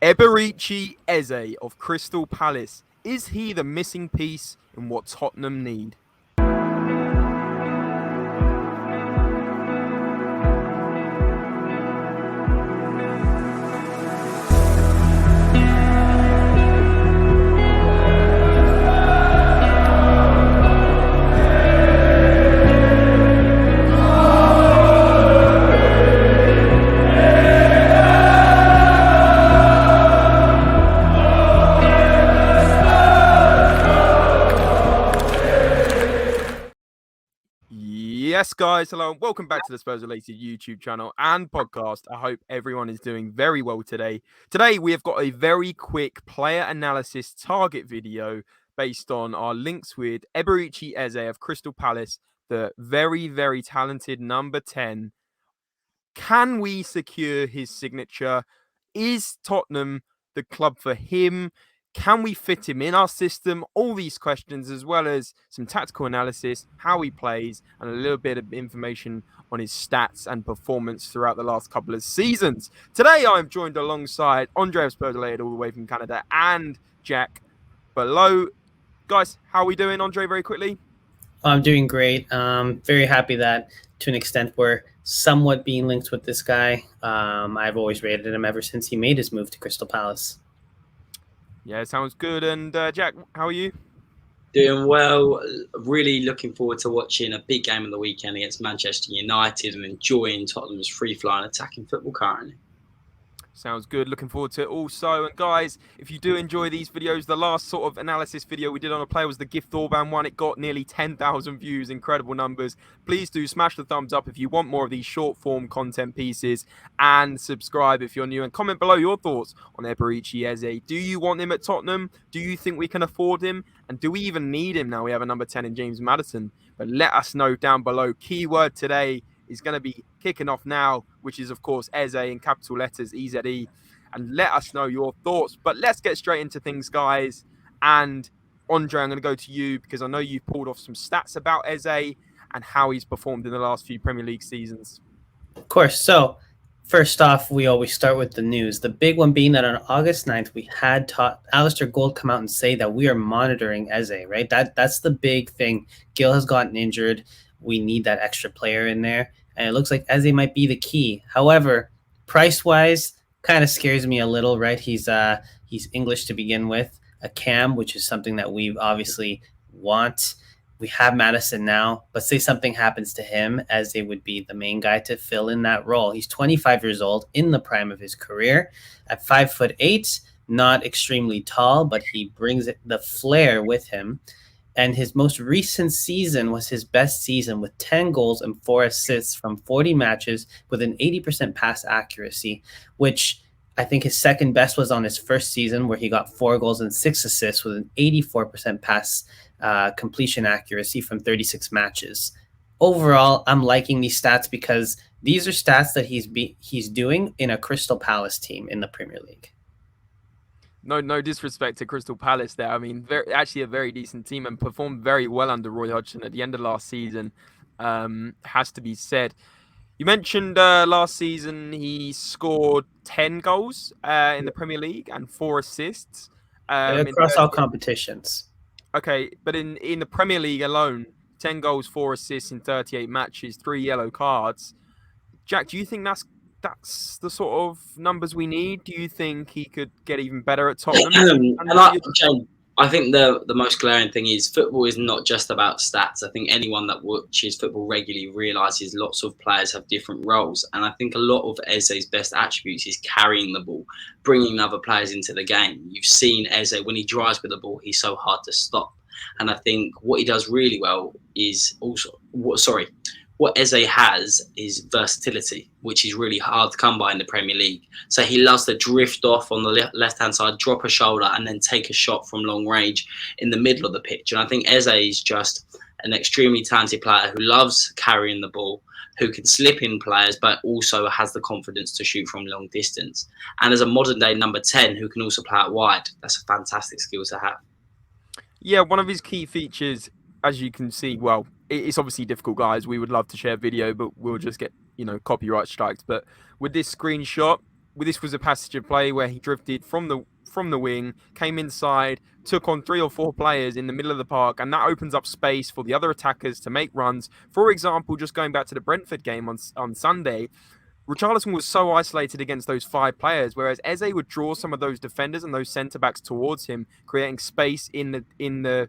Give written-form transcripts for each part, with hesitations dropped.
Eberechi Eze of Crystal Palace. Is he the missing piece in what Tottenham need? Yes, guys, hello, and welcome back to the SpursRelated YouTube channel and podcast. I hope everyone is doing very well today. Today, we have got a very quick player analysis target video based on our links with Eberechi Eze of Crystal Palace, the very, very talented number 10. Can we secure his signature? Is Tottenham the club for him? Can we fit him in our system? All these questions, as well as some tactical analysis, how he plays, and a little bit of information on his stats and performance throughout the last couple of seasons. Today, I'm joined alongside Andre of SpursRelated, all the way from Canada, and Jack below. Guys, how are we doing, Andre, very quickly? I'm doing great. Very happy that, to an extent, we're somewhat being linked with this guy. I've always rated him ever since he made his move to Crystal Palace. Yeah, sounds good. And Jack, how are you? Doing well. Really looking forward to watching a big game on the weekend against Manchester United and enjoying Tottenham's free-flying attacking football currently. Sounds good. Looking forward to it also. And guys, if you do enjoy these videos, the last sort of analysis video we did on a player was the gift Orban one. It got nearly 10,000 views, incredible numbers. Please do smash the thumbs up if you want more of these short form content pieces, and subscribe if you're new, and comment below your thoughts on Eberechi Eze. Do you want him at Tottenham? Do you think we can afford him? And do we even need him now we have a number 10 in James Maddison? But let us know down below. Keyword today is going to be kicking off now, which is, of course, Eze in capital letters, EZE. And let us know your thoughts. But let's get straight into things, guys. And Andre, I'm going to go to you because I know you've pulled off some stats about Eze and how he's performed in the last few Premier League seasons. Of course. So, first off, we always start with the news. The big one being that on August 9th, we had Alistair Gold come out and say that we are monitoring Eze, right? That's the big thing. Gil has gotten injured. We need that extra player in there. And it looks like Eze might be the key. However, price-wise, kind of scares me a little, right? He's English to begin with, a cam, which is something that we obviously want. We have Maddison now, but say something happens to him, Eze would be the main guy to fill in that role. He's 25 years old, in the prime of his career, at 5'8", not extremely tall, but he brings the flair with him. And his most recent season was his best season with 10 goals and 4 assists from 40 matches with an 80% pass accuracy, which I think his second best was on his first season where he got 4 goals and 6 assists with an 84% pass completion accuracy from 36 matches. Overall, I'm liking these stats because these are stats that he's doing in a Crystal Palace team in the Premier League. No disrespect to Crystal Palace there. I mean, actually a very decent team and performed very well under Roy Hodgson at the end of last season, has to be said. You mentioned last season he scored 10 goals in the Premier League and 4 assists. Across all competitions. Okay, but in the Premier League alone, 10 goals, 4 assists in 38 matches, 3 yellow cards. Jack, do you think that's the sort of numbers we need? Do you think he could get even better at Tottenham? I think the most glaring thing is football is not just about stats. I think anyone that watches football regularly realises lots of players have different roles. And I think a lot of Eze's best attributes is carrying the ball, bringing other players into the game. You've seen Eze, when he drives with the ball, he's so hard to stop. And I think what he does really well is what Eze has is versatility, which is really hard to come by in the Premier League. So he loves to drift off on the left-hand side, drop a shoulder, and then take a shot from long range in the middle of the pitch. And I think Eze is just an extremely talented player who loves carrying the ball, who can slip in players, but also has the confidence to shoot from long distance. And as a modern-day number 10 who can also play out wide, that's a fantastic skill to have. Yeah, one of his key features, as you can see, well, it's obviously difficult, guys. We would love to share video, but we'll just get, copyright strikes. But with this screenshot, this was a passage of play where he drifted from the wing, came inside, took on 3 or 4 players in the middle of the park, and that opens up space for the other attackers to make runs. For example, just going back to the Brentford game on Sunday, Richarlison was so isolated against those 5 players, whereas Eze would draw some of those defenders and those centre-backs towards him, creating space in the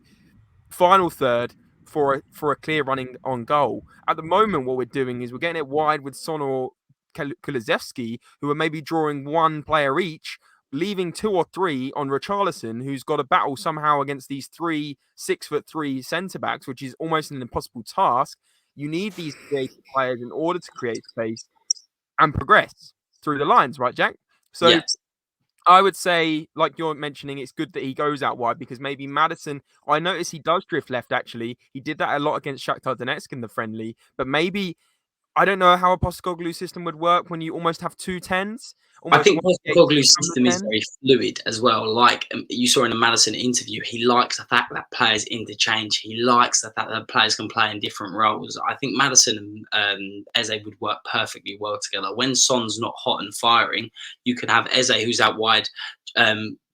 final third for a clear running on goal. At the moment, what we're doing is we're getting it wide with Son or Kulusevski, who are maybe drawing 1 player each, leaving 2 or 3 on Richarlison, who's got to battle somehow against these 3 6'3" centre-backs, which is almost an impossible task. You need these creative players in order to create space and progress through the lines, right, Jack? So yes. I would say, like you're mentioning, it's good that he goes out wide because maybe Maddison, I notice he does drift left, actually. He did that a lot against Shakhtar Donetsk in the friendly, but maybe, I don't know how a Postecoglou system would work when you almost have 2 10s. I think Postecoglou's system is very fluid as well. Like you saw in a Maddison interview, he likes the fact that players interchange. He likes the fact that players can play in different roles. I think Maddison and Eze would work perfectly well together. When Son's not hot and firing, you can have Eze, who's out wide,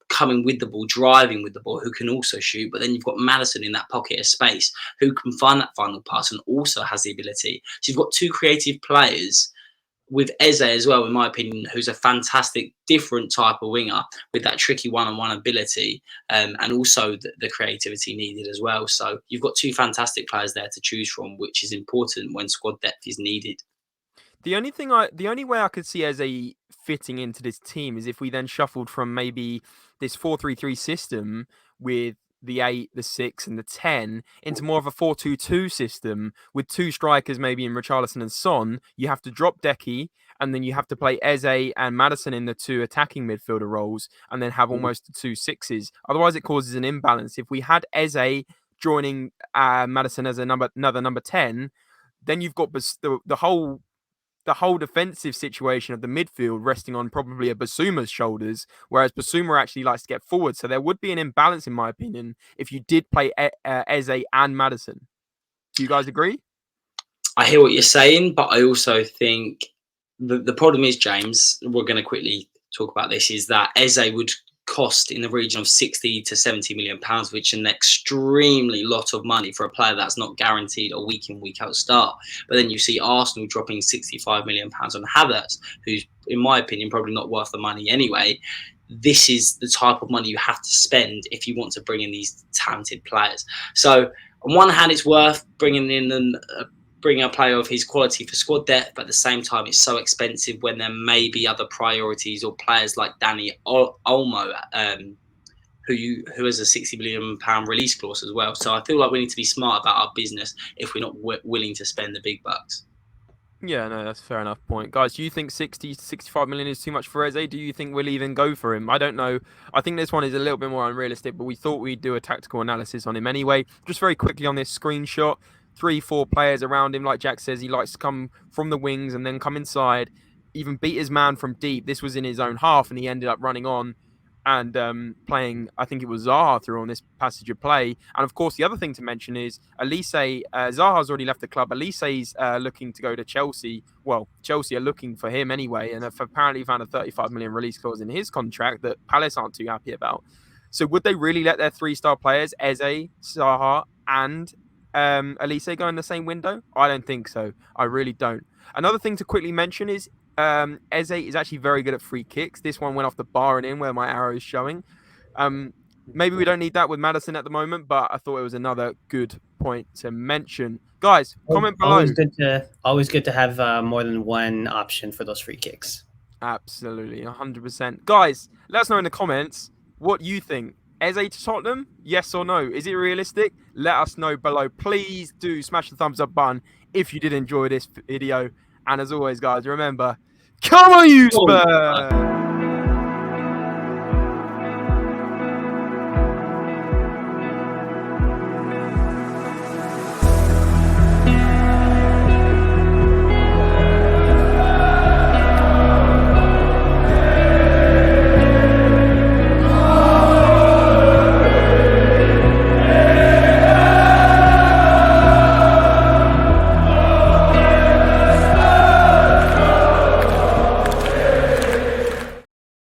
coming with the ball, driving with the ball, who can also shoot. But then you've got Maddison in that pocket of space who can find that final pass and also has the ability. So you've got 2 creative players with Eze as well, in my opinion, who's a fantastic different type of winger with that tricky one-on-one ability, and also the creativity needed as well. So you've got 2 fantastic players there to choose from, which is important when squad depth is needed. The only way I could see Eze fitting into this team is if we then shuffled from maybe this 4-3-3 system with the 8, the 6, and the 10 into more of a 4-2-2 system with 2 strikers, maybe in Richarlison and Son. You have to drop Decky, and then you have to play Eze and Maddison in the 2 attacking midfielder roles, and then have almost 2 6s. Otherwise, it causes an imbalance. If we had Eze joining Maddison as another number 10, then you've got the whole defensive situation of the midfield resting on probably a Basuma's shoulders, whereas Basuma actually likes to get forward. So there would be an imbalance, in my opinion, if you did play Eze and Maddison. Do you guys agree? I hear what you're saying, but I also think the problem is, James, we're going to quickly talk about this, is that Eze would cost in the region of 60 to 70 million pounds, which is an extremely lot of money for a player that's not guaranteed a week in, week out start. But then you see Arsenal dropping 65 million pounds on Havertz, who's, in my opinion, probably not worth the money anyway. This is the type of money you have to spend if you want to bring in these talented players. So on one hand, it's worth bringing in bringing a player of his quality for squad depth, but at the same time, it's so expensive when there may be other priorities or players like Danny Olmo, who has a 60 million pound release clause as well. So I feel like we need to be smart about our business if we're not willing to spend the big bucks. Yeah, no, that's a fair enough point. Guys, do you think 60 to 65 million is too much for Eze? Do you think we'll even go for him? I don't know. I think this one is a little bit more unrealistic, but we thought we'd do a tactical analysis on him anyway. Just very quickly on this screenshot, 3-4 players around him. Like Jack says, he likes to come from the wings and then come inside, even beat his man from deep. This was in his own half, and he ended up running on and playing, I think it was Zaha through on this passage of play. And of course, the other thing to mention is Elise, Zaha's already left the club. Elise's looking to go to Chelsea. Well, Chelsea are looking for him anyway, and have apparently found a 35 million release clause in his contract that Palace aren't too happy about. So would they really let their 3-star players, Eze, Zaha, and Elise, go in the same window? I don't think so. I really don't. Another thing to quickly mention is Eze is actually very good at free kicks. This one went off the bar and in where my arrow is showing. Maybe we don't need that with Maddison at the moment, but I thought it was another good point to mention. Guys, comment below. Always good to have more than one option for those free kicks. Absolutely, 100%. Guys, let us know in the comments what you think. Eze to Tottenham, yes or no? Is it realistic? Let us know below. Please do smash the thumbs up button if you did enjoy this video. And as always, guys, remember, come on, you Spurs!